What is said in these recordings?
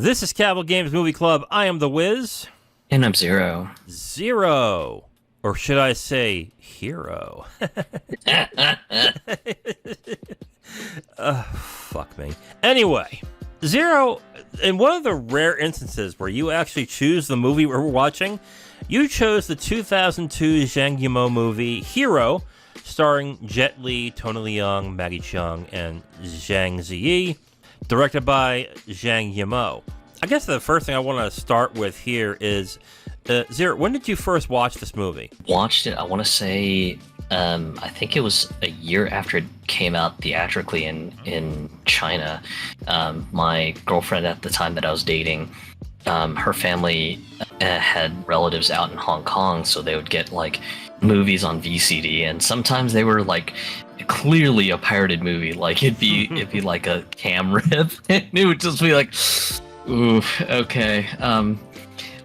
This is Capital Games Movie Club. I am the Wiz. And I'm Zero. Zero. Or should I say hero? Fuck me. Anyway, Zero, in one of the rare instances where you actually choose the movie we're watching, you chose the 2002 Zhang Yimou movie Hero, starring Jet Li, Tony Leung, Maggie Cheung, and Zhang Ziyi, directed by Zhang Yimou. I guess the first thing I want to start with here is, Zero, when did you first watch this movie? Watched it, I want to say, I think it was a year after it came out theatrically in China. My girlfriend at the time that I was dating, her family had relatives out in Hong Kong, so they would get like movies on VCD, and sometimes they were like clearly a pirated movie. Like it'd be like a cam rip, and it would just be like, ooh, okay,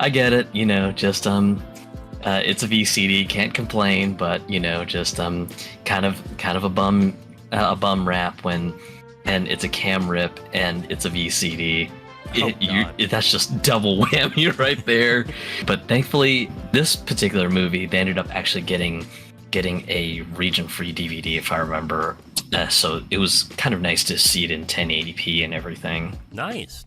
I get it, you know, just it's a VCD, can't complain, but you know, just kind of a bum rap when, and it's a cam rip and it's a VCD. That's just double whammy right there. But thankfully, this particular movie, they ended up actually getting a region-free DVD, if I remember. So it was kind of nice to see it in 1080p and everything. Nice.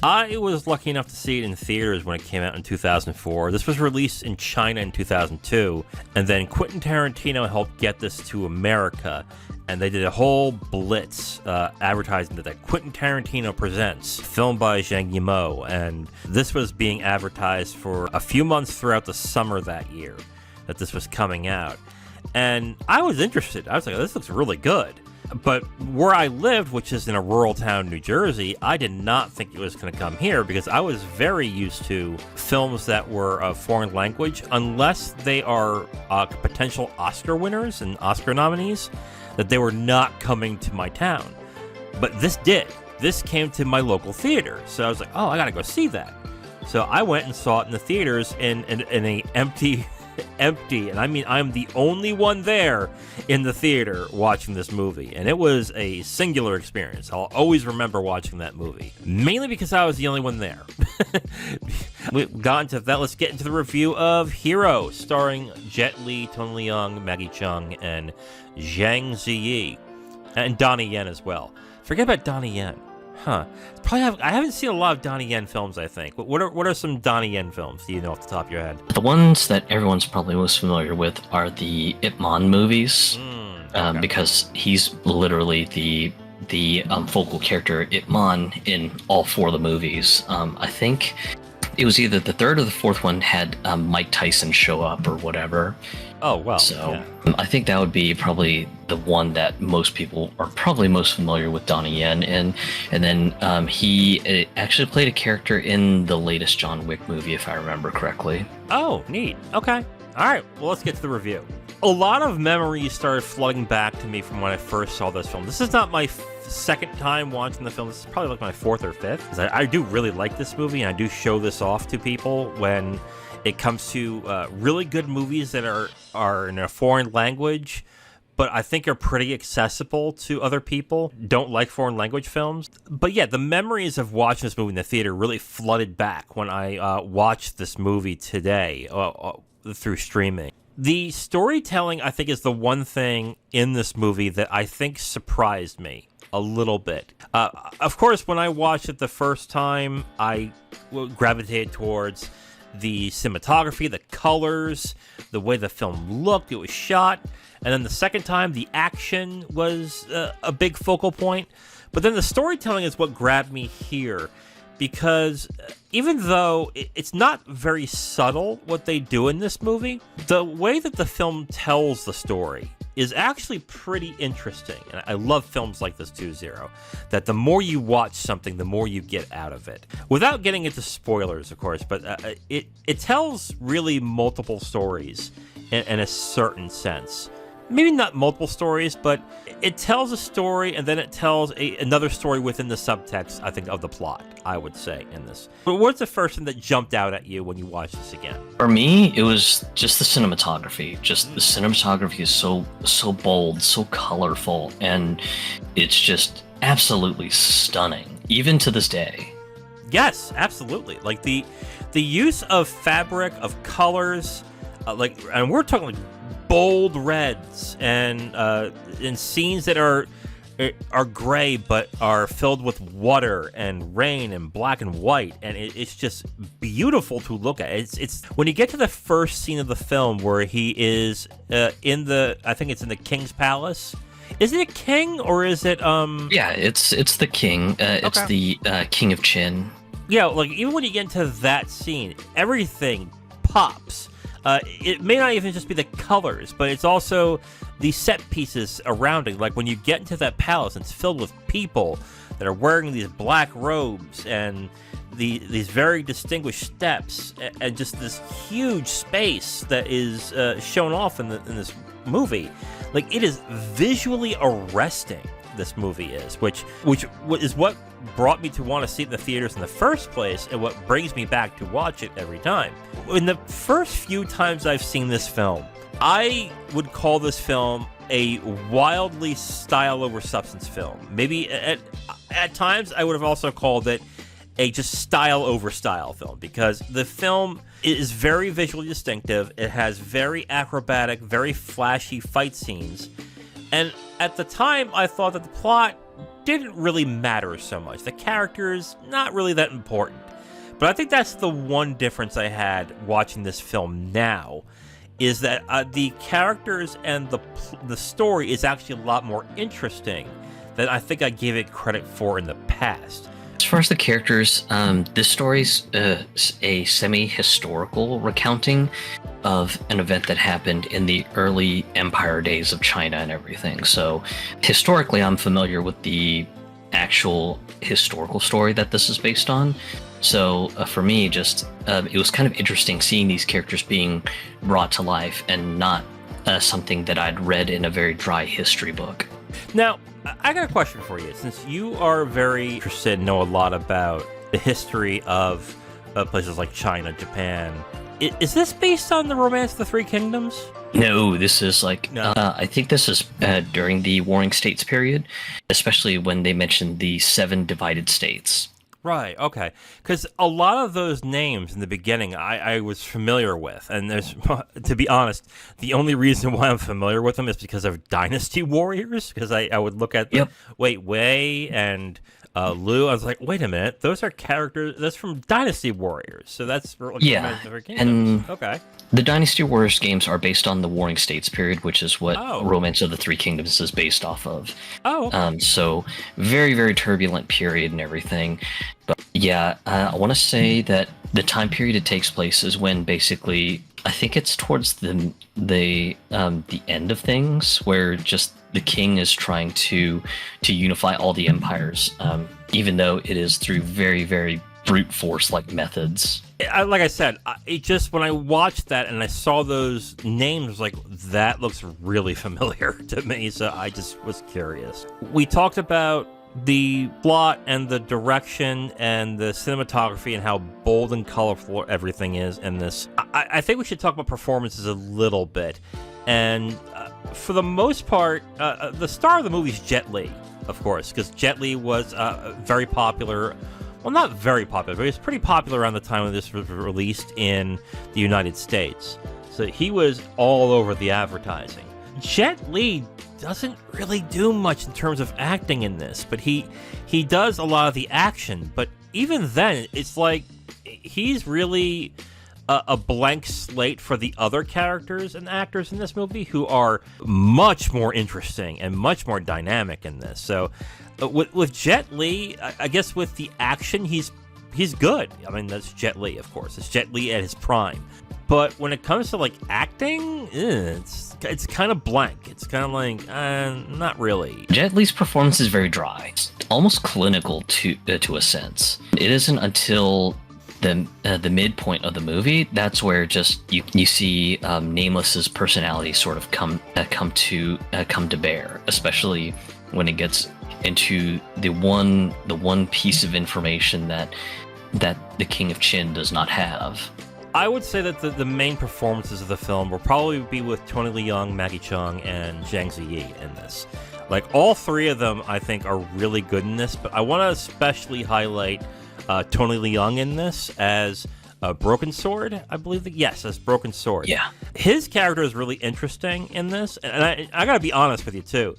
I was lucky enough to see it in theaters when it came out in 2004. This was released in China in 2002, and then Quentin Tarantino helped get this to America, and they did a whole blitz advertising that Quentin Tarantino presents, filmed by Zhang Yimou, and this was being advertised for a few months throughout the summer that year that this was coming out. And I was interested. I was like, oh, this looks really good. But where I lived, which is in a rural town, New Jersey, I did not think it was going to come here because I was very used to films that were of foreign language, unless they are potential Oscar winners and Oscar nominees, that they were not coming to my town. But this did. This came to my local theater. So I was like, oh, I got to go see that. So I went and saw it in the theaters in an empty, and I mean, I'm the only one there in the theater watching this movie, and it was a singular experience. I'll always remember watching that movie, mainly because I was the only one there. We've gotten to that. Let's get into the review of Hero, starring Jet Li, Tony Leung, Maggie Cheung, and Zhang Ziyi, and Donnie Yen as well. Forget about Donnie Yen. Huh. I haven't seen a lot of Donnie Yen films, I think. What are some Donnie Yen films, do you know off the top of your head? The ones that everyone's probably most familiar with are the Ip Man movies, Okay. because he's literally the focal character Ip Man in all four of the movies. I think it was either the third or the fourth one had Mike Tyson show up or whatever. Oh, well. So yeah. I think that would be probably the one that most people are probably most familiar with Donnie Yen in. And then he actually played a character in the latest John Wick movie, if I remember correctly. Oh, neat. Okay. All right. Well, let's get to the review. A lot of memories started flooding back to me from when I first saw this film. This is not my second time watching the film. This is probably like my fourth or fifth. 'Cause I do really like this movie, and I do show this off to people when it comes to really good movies that are in a foreign language, but I think are pretty accessible to other people. Don't like foreign language films. But yeah, the memories of watching this movie in the theater really flooded back when I watched this movie today through streaming. The storytelling, I think, is the one thing in this movie that I think surprised me a little bit. Of course, when I watched it the first time, I gravitated towards the cinematography, the colors, the way the film looked, it was shot. And then the second time, the action was a big focal point. But then the storytelling is what grabbed me here, because even though it's not very subtle what they do in this movie, the way that the film tells the story is actually pretty interesting. And I love films like this too, Zero, that the more you watch something, the more you get out of it. Without getting into spoilers, of course, but it tells really multiple stories in a certain sense. Maybe not multiple stories, but it tells a story, and then it tells another story within the subtext, I think, of the plot, I would say, in this. But what's the first thing that jumped out at you when you watched this again? For me, it was just the cinematography. Just the cinematography is so bold, so colorful, and it's just absolutely stunning, even to this day. Yes, absolutely. Like the use of fabric, of colors, and we're talking like bold reds and in scenes that are gray but are filled with water and rain and black and white, and it's just beautiful to look at. It's when you get to the first scene of the film where he is I think it's in the king's palace. Is it a king or is it Yeah, it's the king. It's Okay. the king of Qin. Yeah, like even when you get into that scene, everything pops. It may not even just be the colors, but it's also the set pieces around it. Like when you get into that palace, it's filled with people that are wearing these black robes and these very distinguished steps, and just this huge space that is shown off in this movie. Like it is visually arresting. This movie is, which is what brought me to want to see it in the theaters in the first place, and what brings me back to watch it every time. In the first few times I've seen this film, I would call this film a wildly style over substance film. Maybe at times I would have also called it a just style over style film, because the film is very visually distinctive. It has very acrobatic, very flashy fight scenes. And at the time, I thought that the plot didn't really matter so much. The characters, not really that important. But I think that's the one difference I had watching this film now, is that the characters and the story is actually a lot more interesting than I think I gave it credit for in the past. As far as the characters, this story's a semi-historical recounting of an event that happened in the early empire days of China and everything. So historically, I'm familiar with the actual historical story that this is based on. So for me, just it was kind of interesting seeing these characters being brought to life and not something that I'd read in a very dry history book. Now, I got a question for you. Since you are very interested and know a lot about the history of places like China, Japan, is this based on the Romance of the Three Kingdoms? No, this is like, No. I think this is during the Warring States period, especially when they mentioned the 7 divided states. Right, okay. Because a lot of those names in the beginning I was familiar with. And there's, to be honest, the only reason why I'm familiar with them is because of Dynasty Warriors. Because I would look at the Wei and Liu. I was like, wait a minute, those are characters, that's from Dynasty Warriors. So that's like, Yeah, and okay. The Dynasty Warriors games are based on the Warring States period, which is what Oh. Romance of the Three Kingdoms is based off of. Oh, okay. So very, very turbulent period and everything. But yeah, I want to say that the time period it takes place is when basically, I think it's towards the end of things, where just the king is trying to unify all the empires, even though it is through very, very brute force like methods. Like I said, it just, when I watched that and I saw those names, I was like, that looks really familiar to me, so I just was curious. We talked about the plot and the direction and the cinematography and how bold and colorful everything is in this. I think we should talk about performances a little bit. And for the most part, the star of the movie is Jet Li, of course, because Jet Li was very popular. Well, not very popular, but he was pretty popular around the time when this was released in the United States. So he was all over the advertising. Jet Li doesn't really do much in terms of acting in this, but he does a lot of the action. But even then, it's like he's really a blank slate for the other characters and actors in this movie, who are much more interesting and much more dynamic in this. So with Jet Li, I guess with the action, he's good. I mean, that's Jet Li, of course. It's Jet Li at his prime. But when it comes to like acting, it's kind of blank. It's kind of like not really. Jet Li's performance is very dry, it's almost clinical to a sense. It isn't until the midpoint of the movie that's where just you see Nameless's personality sort of come to bear, especially when it gets into the one piece of information that the King of Qin does not have. I would say that the main performances of the film will probably be with Tony Leung, Maggie Cheung, and Zhang Ziyi in this. Like, all three of them, I think, are really good in this, but I want to especially highlight Tony Leung in this as Broken Sword, I believe. Yes, as Broken Sword. Yeah. His character is really interesting in this, and I gotta be honest with you too.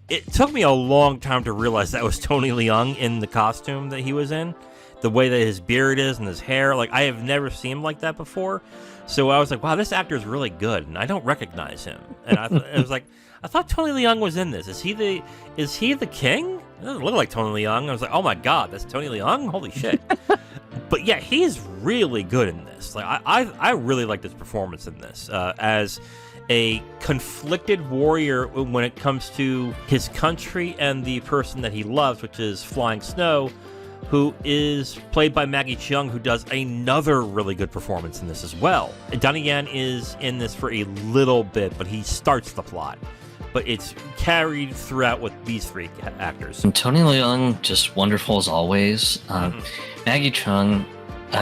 It took me a long time to realize that was Tony Leung in the costume that he was in. The way that his beard is and his hair, like, I have never seen him like that before. So I was like, wow, this actor is really good, and I don't recognize him. And it was like, I thought Tony Leung was in this. Is he the king? It doesn't look like Tony Leung. I was like, oh my god, that's Tony Leung? Holy shit. But yeah, he's really good in this. Like, I really like this performance in this as a conflicted warrior when it comes to his country and the person that he loves, which is Flying Snow, who is played by Maggie Cheung, who does another really good performance in this as well. Donnie Yen is in this for a little bit, but he starts the plot. But it's carried throughout with these three actors. And Tony Leung, just wonderful as always. Maggie Cheung,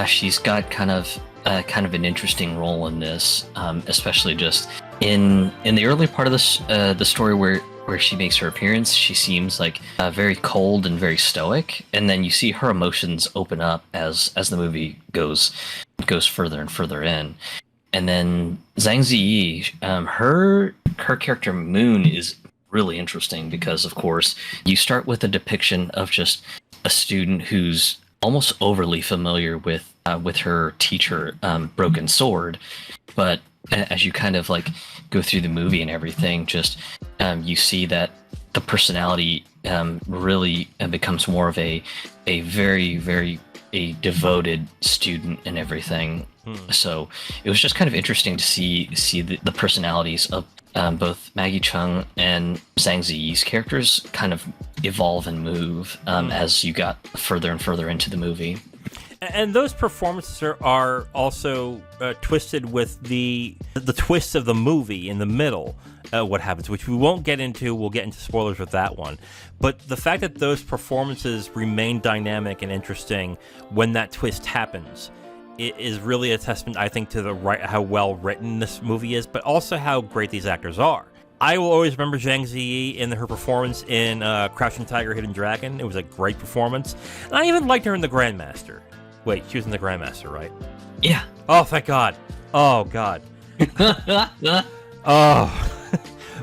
she's got kind of an interesting role in this, especially just in the early part of the story where she makes her appearance. She seems like very cold and very stoic, and then you see her emotions open up as the movie goes further and further in. And then Zhang Ziyi, her character Moon is really interesting because, of course, you start with a depiction of just a student who's almost overly familiar with her teacher, Broken Sword, but as you kind of like go through the movie and everything, just you see that the personality really becomes more of a very, very devoted student and everything. So it was just kind of interesting to see the personalities of both Maggie Cheung and Zhang Ziyi's characters kind of evolve and move as you got further and further into the movie. And those performances are also twisted with the twists of the movie in the middle. What happens, which we won't get into. We'll get into spoilers with that one. But the fact that those performances remain dynamic and interesting when that twist happens, it is really a testament, I think, to how well written this movie is, but also how great these actors are. I will always remember Zhang Ziyi in her performance in Crouching Tiger, Hidden Dragon. It was a great performance. And I even liked her in The Grandmaster. Wait, she was in The Grandmaster, right? Yeah. Oh, thank God. Oh, God. Oh.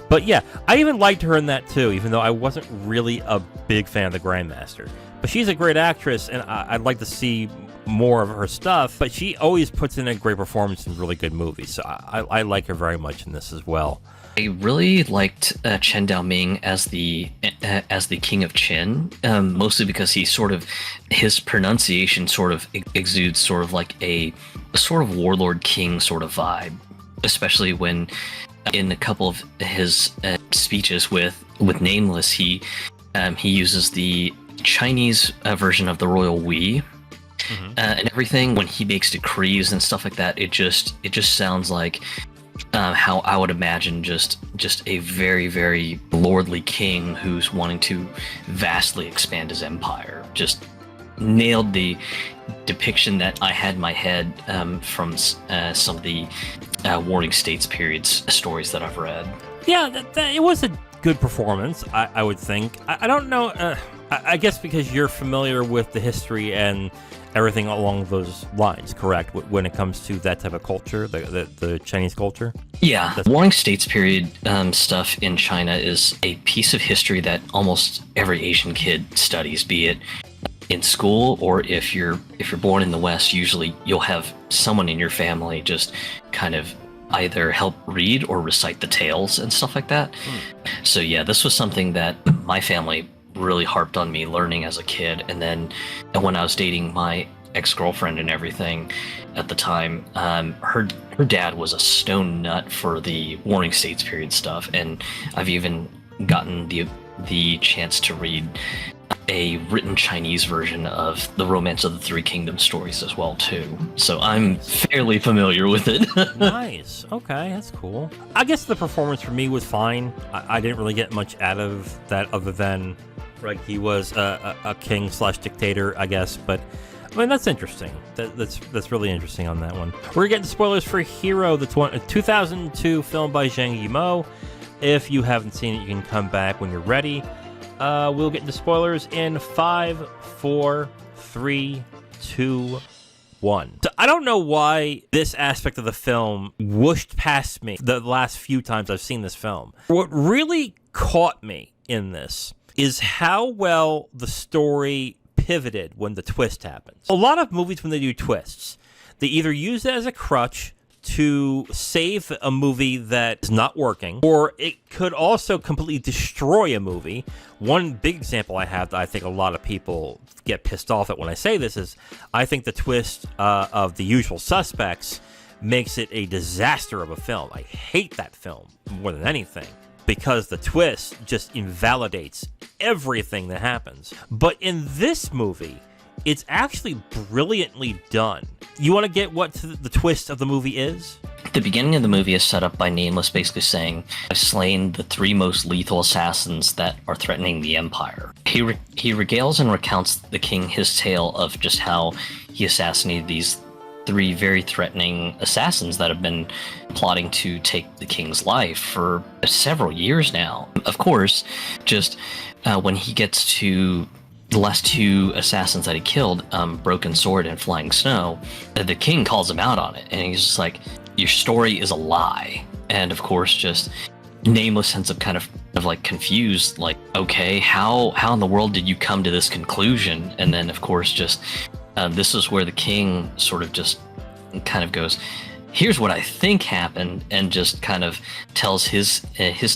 But yeah, I even liked her in that too, even though I wasn't really a big fan of The Grandmaster. But she's a great actress, and I'd like to see more of her stuff. But she always puts in a great performance in really good movies, so I like her very much in this as well. I really liked Chen Daoming as the King of Qin, mostly because his pronunciation sort of exudes sort of like a sort of warlord king sort of vibe, especially when in a couple of his speeches with Nameless, he uses the Chinese version of the royal we. And everything. When he makes decrees and stuff like that, it just sounds like how I would imagine just a very, very lordly king who's wanting to vastly expand his empire. Just nailed the depiction that I had in my head from some of the Warring States periods stories that I've read. Yeah, it was a good performance, I would think. I don't know. I guess because you're familiar with the history and everything along those lines, correct? When it comes to that type of culture, the Chinese culture? Yeah, the Warring States period stuff in China is a piece of history that almost every Asian kid studies, be it in school or if you're born in the West. Usually you'll have someone in your family just kind of either help read or recite the tales and stuff like that. So yeah, this was something that my family really harped on me learning as a kid. And then when I was dating my ex-girlfriend and everything at the time, her dad was a stone nut for the Warring States period stuff, and I've even gotten the chance to read a written Chinese version of the Romance of the Three Kingdoms stories as well too. So I'm fairly familiar with it. Nice. Okay, that's cool. I guess the performance for me was fine. I didn't really get much out of that other than like he was a king / dictator, I guess. But I mean, that's interesting. That's really interesting on that one. We're getting spoilers for Hero, the 2002 film by Zhang Yimou. If you haven't seen it, you can come back when you're ready. We'll get into spoilers in 5, 4, 3, 2, 1. So I don't know why this aspect of the film whooshed past me the last few times I've seen this film. What really caught me in this is how well the story pivoted when the twist happens. A lot of movies, when they do twists, they either use it as a crutch to save a movie that is not working, or it could also completely destroy a movie. One big example I have that I think a lot of people get pissed off at when I say this is I think the twist of The Usual Suspects makes it a disaster of a film. I hate that film more than anything because the twist just invalidates everything that happens. But in this movie, it's actually brilliantly done. You want to get what the twist of the movie is? The beginning of the movie is set up by Nameless basically saying, I've slain the 3 most lethal assassins that are threatening the Empire. He regales and recounts the king his tale of just how he assassinated these 3 very threatening assassins that have been plotting to take the king's life for several years now. Of course, just when he gets to the last 2 assassins that he killed, Broken Sword and Flying Snow, the king calls him out on it, and he's just like, your story is a lie. And of course, just Nameless ends up kind of like confused, like, okay, how in the world did you come to this conclusion? And then of course, just this is where the king sort of just kind of goes, here's what I think happened, and just kind of tells his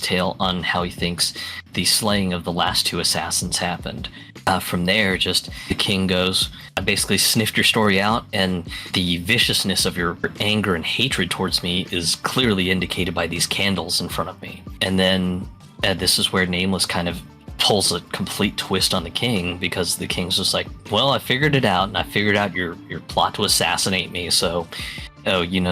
tale on how he thinks the slaying of the last 2 assassins happened. From there, just the king goes, I basically sniffed your story out, and the viciousness of your anger and hatred towards me is clearly indicated by these candles in front of me. And then this is where Nameless kind of pulls a complete twist on the king, because the king's just like, well, I figured it out, and I figured out your plot to assassinate me, so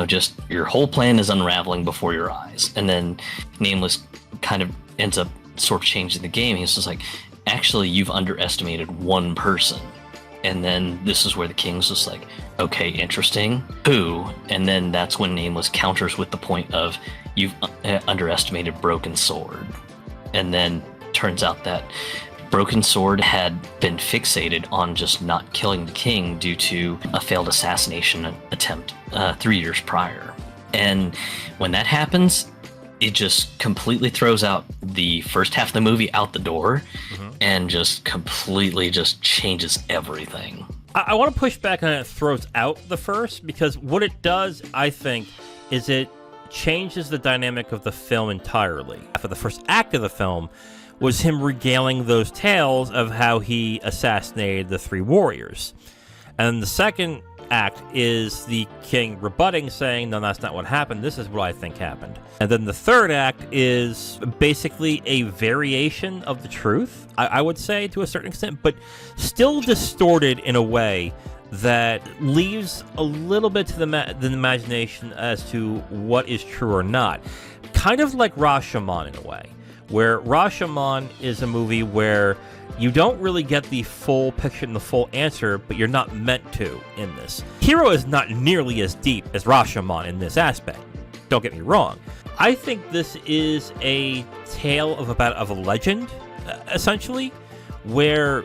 just your whole plan is unraveling before your eyes. And then Nameless kind of ends up sort of changing the game. He's just like, actually, you've underestimated one person. And then this is where the king's just like, okay, interesting. Who? And then that's when Nameless counters with the point of, you've underestimated Broken Sword. And then turns out that Broken Sword had been fixated on just not killing the king due to a failed assassination attempt 3 years prior. And when that happens, it just completely throws out the first half of the movie out the door, and just completely just changes everything. I want to push back on it throws out the first, because what it does, I think, is it changes the dynamic of the film entirely. For the first act of the film was him regaling those tales of how he assassinated the 3 warriors. And the second act is the king rebutting, saying, no, that's not what happened, this is what I think happened. And then the third act is basically a variation of the truth, I would say, to a certain extent, but still distorted in a way that leaves a little bit to the imagination as to what is true or not. Kind of like Rashomon in a way, where Rashomon is a movie where you don't really get the full picture and the full answer, but you're not meant to in this. Hero is not nearly as deep as Rashomon in this aspect. Don't get me wrong. I think this is a tale of a legend, essentially, where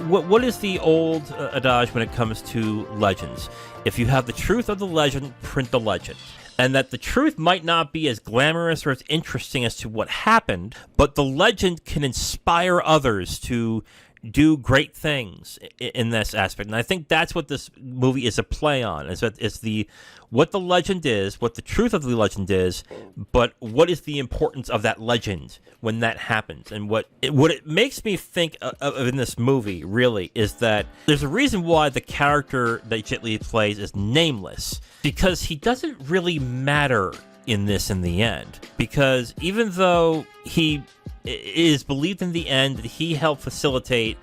what is the old adage when it comes to legends? If you have the truth of the legend, print the legend. And that the truth might not be as glamorous or as interesting as to what happened, but the legend can inspire others to do great things in this aspect. And I think that's what this movie is a play on. Is that it's what the legend is, what the truth of the legend is, but what is the importance of that legend when that happens. And what it makes me think of in this movie, really, is that there's a reason why the character that Jet Li plays is Nameless, because he doesn't really matter in this in the end. Because even though he is believed in the end that he helped facilitate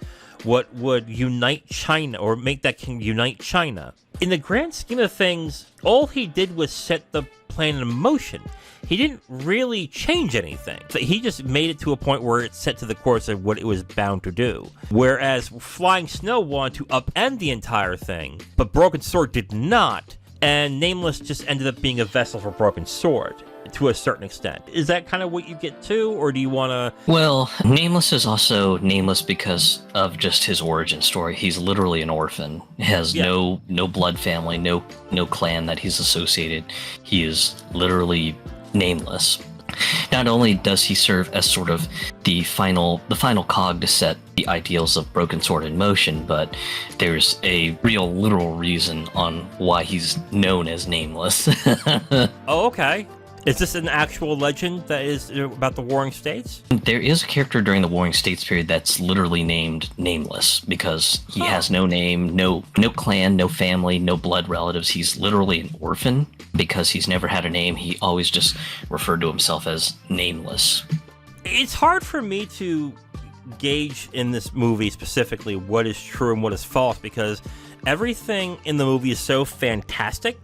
what would unite China, or make that king unite China, in the grand scheme of things, all he did was set the plan in motion. He didn't really change anything. So he just made it to a point where it set to the course of what it was bound to do. Whereas Flying Snow wanted to upend the entire thing, but Broken Sword did not. And Nameless just ended up being a vessel for Broken Sword. to a certain extent. Is that kind of what you get to, or do you want to... Well, Nameless is also nameless because of just his origin story. He's literally an orphan. He has no blood family, no clan that he's associated. He is literally nameless. Not only does he serve as sort of the final cog to set the ideals of Broken Sword in motion, but there's a real literal reason on why he's known as Nameless. Oh, okay. Is this an actual legend that is about the Warring States? There is a character during the Warring States period that's literally named Nameless because he has no name, no clan, no family, no blood relatives. He's literally an orphan because he's never had a name. He always just referred to himself as Nameless. It's hard for me to gauge in this movie specifically what is true and what is false because everything in the movie is so fantastic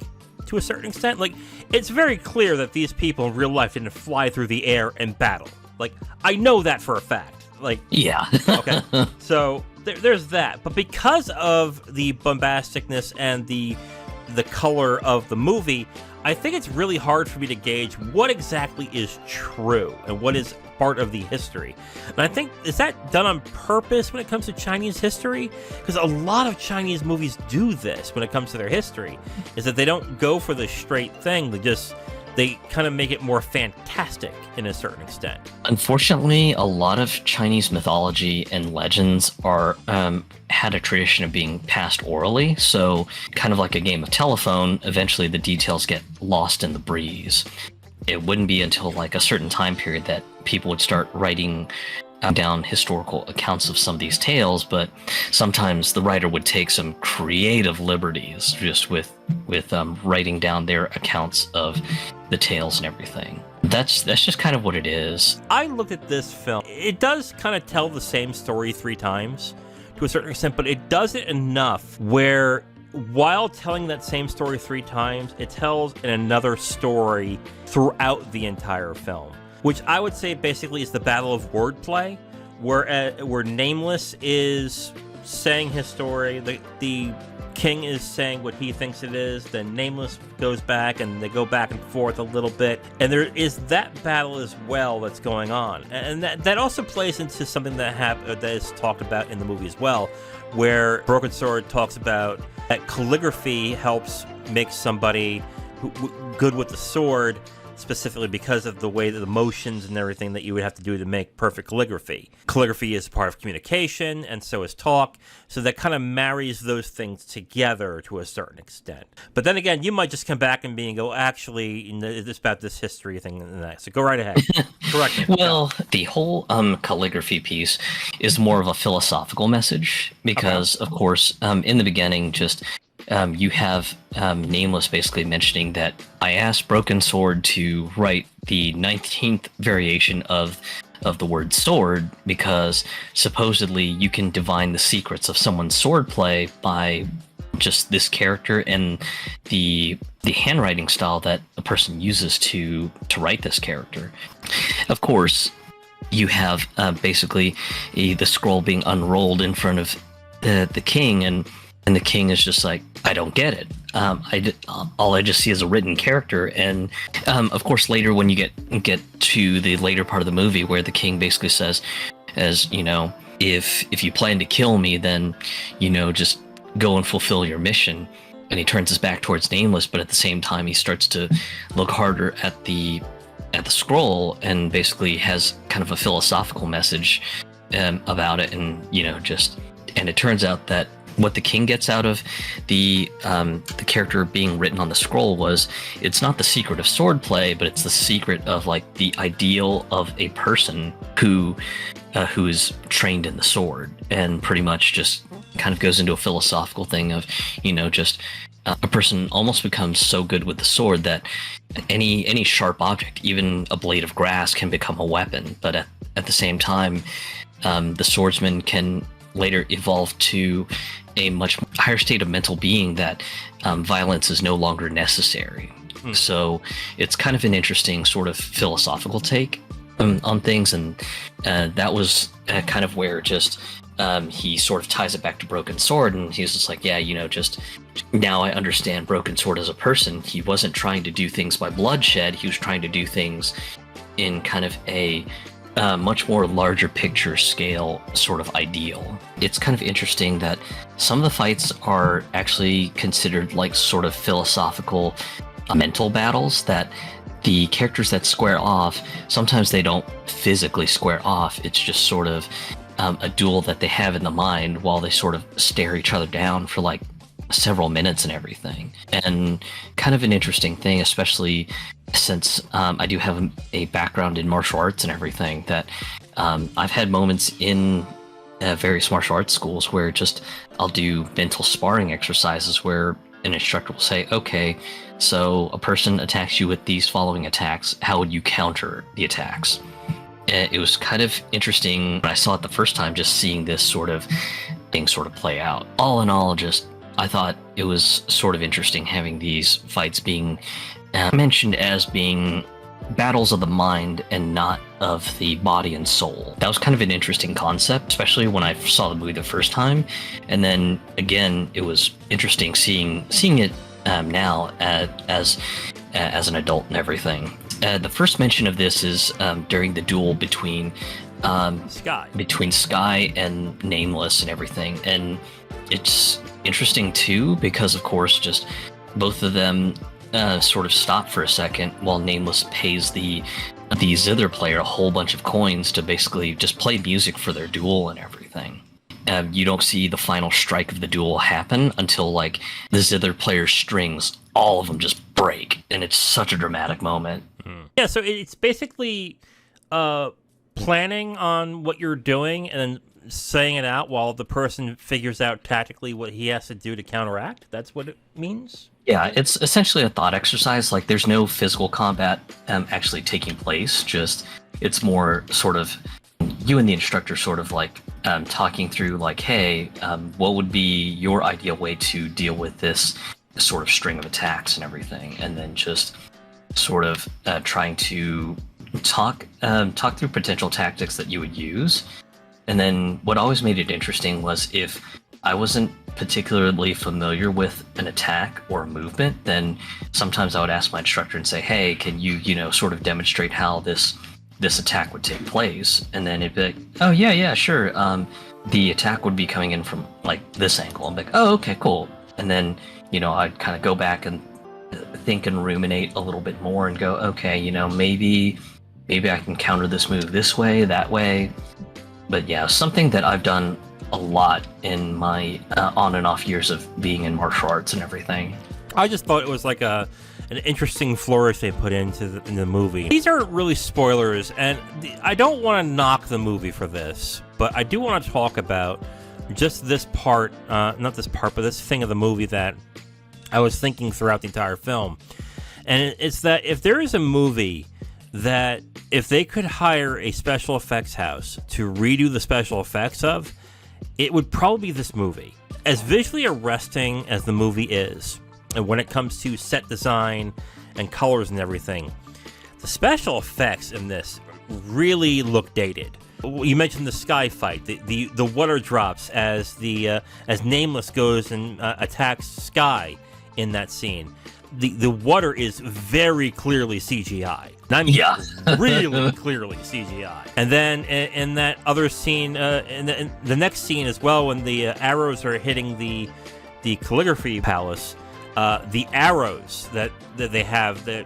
to a certain extent. Like, it's very clear that these people in real life didn't fly through the air and battle. Like, I know that for a fact. Like, yeah. Okay. So there's that. But because of the bombasticness and the color of the movie, I think it's really hard for me to gauge what exactly is true and what is part of the history. And I think, is that done on purpose when it comes to Chinese history? Because a lot of Chinese movies do this when it comes to their history, is that they don't go for the straight thing. They kind of make it more fantastic in a certain extent. Unfortunately, a lot of Chinese mythology and legends are had a tradition of being passed orally. So kind of like a game of telephone, eventually the details get lost in the breeze. It wouldn't be until like a certain time period that people would start writing down historical accounts of some of these tales, but sometimes the writer would take some creative liberties just with writing down their accounts of the tales and everything. That's just kind of what it is. I looked at this film. It does kind of tell the same story 3 times to a certain extent, but it does it enough where while telling that same story 3 times, it tells in another story throughout the entire film, which I would say basically is the battle of wordplay, where Nameless is saying his story, the king is saying what he thinks it is, then Nameless goes back, and they go back and forth a little bit, and there is that battle as well that's going on, and that also plays into something that is talked about in the movie as well, where Broken Sword talks about that calligraphy helps make somebody good with the sword, specifically because of the way that the motions and everything that you would have to do to make perfect calligraphy. Calligraphy is part of communication, and so is talk, so that kind of marries those things together to a certain extent. But then again, you might just come back and go, actually, it's about this history thing and that. So go right ahead. Correct me. Well, the whole calligraphy piece is more of a philosophical message because, of course, in the beginning, just you have Nameless basically mentioning that I asked Broken Sword to write the 19th variation of the word sword because supposedly you can divine the secrets of someone's swordplay by just this character and the handwriting style that a person uses to write this character. Of course, you have basically the scroll being unrolled in front of the king, and the king is just like, I don't get it. All I just see is a written character, and of course later when you get to the later part of the movie where the king basically says, as you know, if you plan to kill me, then just go and fulfill your mission. And he turns his back towards Nameless, but at the same time he starts to look harder at the scroll and basically has kind of a philosophical message about it, and and it turns out that what the king gets out of the character being written on the scroll was, it's not the secret of swordplay, but it's the secret of like the ideal of a person who is trained in the sword, and pretty much just kind of goes into a philosophical thing of just a person almost becomes so good with the sword that any sharp object, even a blade of grass, can become a weapon. But at the same time, the swordsman can later evolve to a much higher state of mental being that violence is no longer necessary. So it's kind of an interesting sort of philosophical take on things, and that was kind of where just he sort of ties it back to Broken Sword, and he's just like, yeah, just now I understand Broken Sword as a person. He wasn't trying to do things by bloodshed. He was trying to do things in kind of a much more larger picture scale sort of ideal. It's kind of interesting that some of the fights are actually considered like sort of philosophical mental battles, that the characters that square off, sometimes they don't physically square off. It's just sort of a duel that they have in the mind while they sort of stare each other down for like several minutes and everything. And kind of an interesting thing, especially since I do have a background in martial arts and everything, that I've had moments in various martial arts schools where just I'll do mental sparring exercises where an instructor will say, okay, so a person attacks you with these following attacks. How would you counter the attacks? And it was kind of interesting when I saw it the first time, just seeing this sort of thing sort of play out. All in all, just I thought it was sort of interesting having these fights being mentioned as being battles of the mind and not of the body and soul. That was kind of an interesting concept, especially when I saw the movie the first time. And then again, it was interesting seeing it now as an adult and everything. The first mention of this is during the duel between Sky and Nameless and everything. And it's interesting too, because of course, just both of them sort of stop for a second while Nameless pays the zither player a whole bunch of coins to basically just play music for their duel and everything. You don't see the final strike of the duel happen until like the zither player's strings, all of them just break, and it's such a dramatic moment. Yeah, so it's basically planning on what you're doing and then saying it out while the person figures out tactically what he has to do to counteract. That's what it means? Yeah, it's essentially a thought exercise. Like, there's no physical combat actually taking place. Just, it's more sort of you and the instructor sort of like talking through like, hey, what would be your ideal way to deal with this sort of string of attacks and everything, and then just sort of trying to talk through potential tactics that you would use. And then what always made it interesting was if I wasn't particularly familiar with an attack or a movement, then sometimes I would ask my instructor and say, hey, can you sort of demonstrate how this attack would take place? And then it'd be like, oh yeah, sure. The attack would be coming in from like this angle. I'm like, oh, okay, cool. And then, I'd kind of go back and think and ruminate a little bit more and go, okay, maybe I can counter this move this way, that way. But yeah, something that I've done a lot in my on and off years of being in martial arts and everything. I just thought it was like an interesting flourish they put in the movie. These aren't really spoilers, and I don't want to knock the movie for this, but I do want to talk about just this part, not this part, but this thing of the movie that I was thinking throughout the entire film. And it's that if there is a movie that if they could hire a special effects house to redo the special effects of, it would probably be this movie. As visually arresting as the movie is, and when it comes to set design and colors and everything, the special effects in this really look dated. You mentioned the sky fight, the water drops as as Nameless goes and attacks Sky in that scene. The water is very clearly CGI. I mean, yeah. Really clearly CGI. And then in that other scene, in the next scene as well, when the arrows are hitting the Calligraphy Palace, the arrows that they have that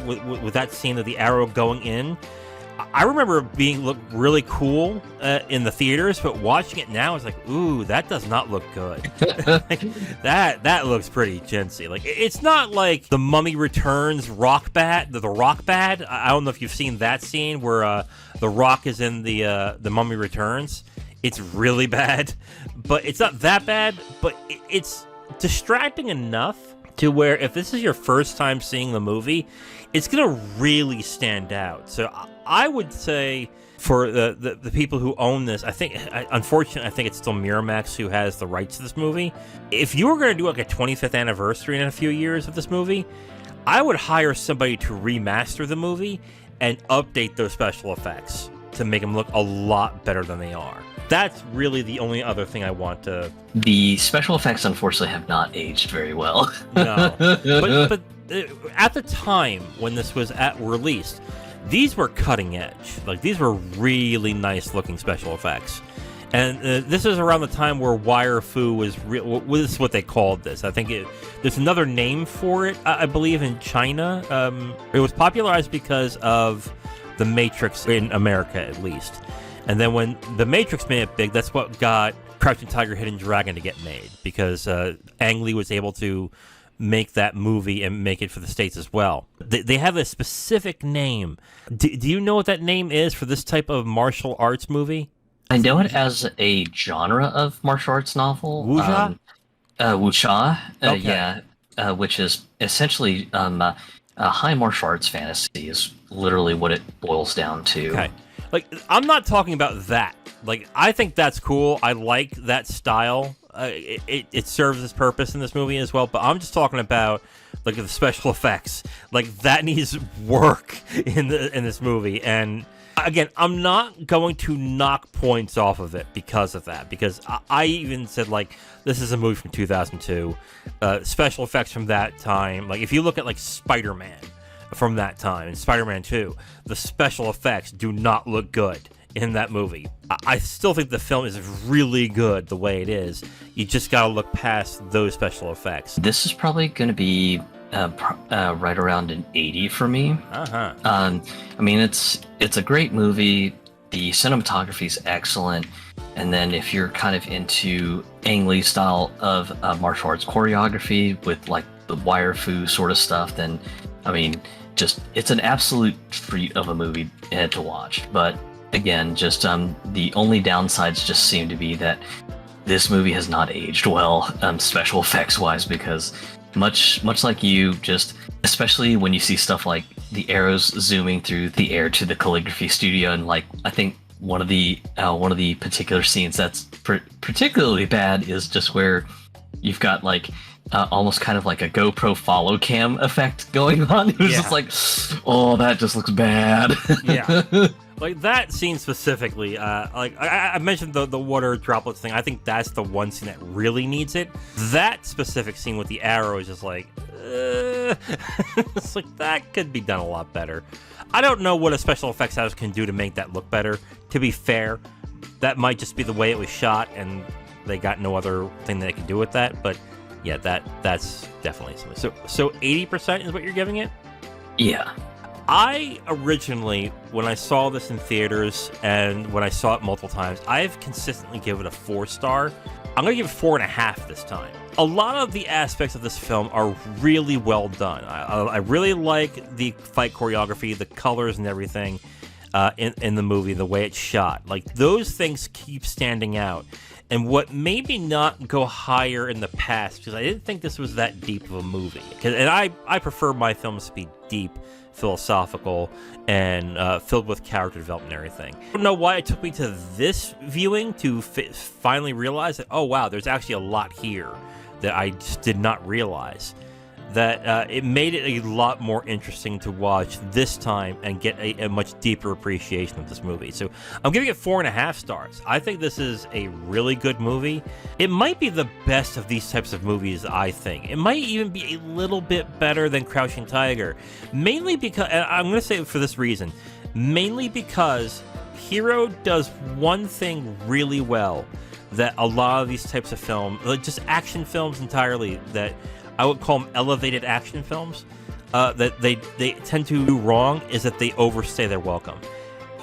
with that scene of the arrow going in, I remember look really cool in the theaters, but watching it now, it's like, ooh, that does not look good. that looks pretty chintzy. Like, it's not like The Mummy Returns Rock Bad, the Rock Bad. I don't know if you've seen that scene where the Rock is in the Mummy Returns. It's really bad, but it's not that bad. But it's distracting enough to where if this is your first time seeing the movie, it's gonna really stand out. So I would say for the people who own this, unfortunately, I think it's still Miramax who has the rights to this movie. If you were going to do like a 25th anniversary in a few years of this movie, I would hire somebody to remaster the movie and update those special effects to make them look a lot better than they are. That's really the only other thing I want to. The special effects, unfortunately, have not aged very well. No, but at the time when this was released, these were cutting edge. Like, these were really nice looking special effects. And this is around the time where wire fu was this is what they called this. I think there's another name for it, I believe, in China. It was popularized because of The Matrix in America, at least. And then when The Matrix made it big, that's what got Crouching Tiger, Hidden Dragon to get made, because Ang Lee was able to make that movie and make it for the States as well. They have a specific name. Do you know what that name is for this type of martial arts movie? I know it as a genre of martial arts novel. Wuxia? Wuxia, Okay. yeah, which is essentially a high martial arts fantasy is literally what it boils down to. Okay. Like, I'm not talking about that. Like, I think that's cool. I like that style. It serves its purpose in this movie as well, but I'm just talking about, like, the special effects. Like, that needs work in this movie, and again, I'm not going to knock points off of it because of that, because I even said, like, this is a movie from 2002. Special effects from that time, like, if you look at, like, Spider-Man from that time, and Spider-Man 2, the special effects do not look good in that movie. I still think the film is really good the way it is. You just gotta look past those special effects. This is probably going to be right around an 80 for me. I mean, it's a great movie. The cinematography is excellent, and then if you're kind of into Ang Lee style of martial arts choreography with like the wire fu sort of stuff, then I mean, just it's an absolute treat of a movie to watch. But again, just the only downsides just seem to be that this movie has not aged well, special effects wise, because much like you, just especially when you see stuff like the arrows zooming through the air to the calligraphy studio, and like I think one of the particular scenes that's particularly bad is just where you've got like almost kind of like a GoPro follow cam effect going on. It was just like, oh, that just looks bad. Yeah. Like, that scene specifically, like I mentioned the water droplets thing. I think that's the one scene that really needs it. That specific scene with the arrow is just like, it's like, that could be done a lot better. I don't know what a special effects house can do to make that look better. To be fair, that might just be the way it was shot, and they got no other thing they could do with that. But yeah, that's definitely something. So 80% is what you're giving it? Yeah. I originally, when I saw this in theaters and when I saw it multiple times, I've consistently given it a 4-star. I'm going to give it 4.5 this time. A lot of the aspects of this film are really well done. I really like the fight choreography, the colors and everything in the movie, the way it's shot. Like, those things keep standing out. And what made me not go higher in the past, because I didn't think this was that deep of a movie. And I prefer my films to be deep, philosophical, and filled with character development and everything. I don't know why it took me to this viewing to finally realize that, oh wow, there's actually a lot here that I just did not realize. That it made it a lot more interesting to watch this time and get a much deeper appreciation of this movie. So I'm giving it 4.5 stars. I think this is a really good movie. It might be the best of these types of movies, I think. It might even be a little bit better than Crouching Tiger. Mainly because, and I'm going to say it for this reason, mainly because Hero does one thing really well that a lot of these types of films, like just action films entirely, that I would call them elevated action films, that they tend to do wrong, is that they overstay their welcome.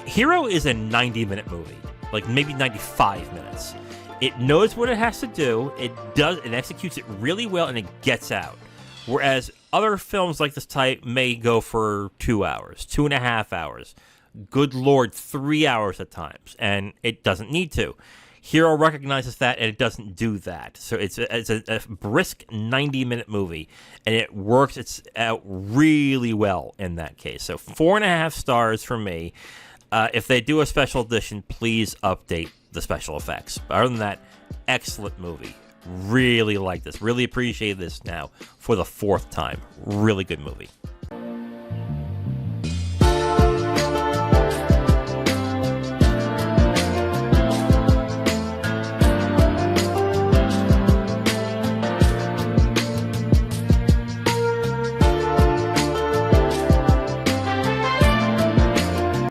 Hero is a 90-minute movie, like maybe 95 minutes. It knows what it has to do, it executes it really well, and it gets out. Whereas other films like this type may go for 2 hours, 2.5 hours, good lord, 3 hours at times, and it doesn't need to. Hero recognizes that, and it doesn't do that. So it's a brisk 90-minute movie, and it works out really well in that case. So 4.5 stars for me. If they do a special edition, please update the special effects. But other than that, excellent movie. Really like this. Really appreciate this now for the 4th time. Really good movie.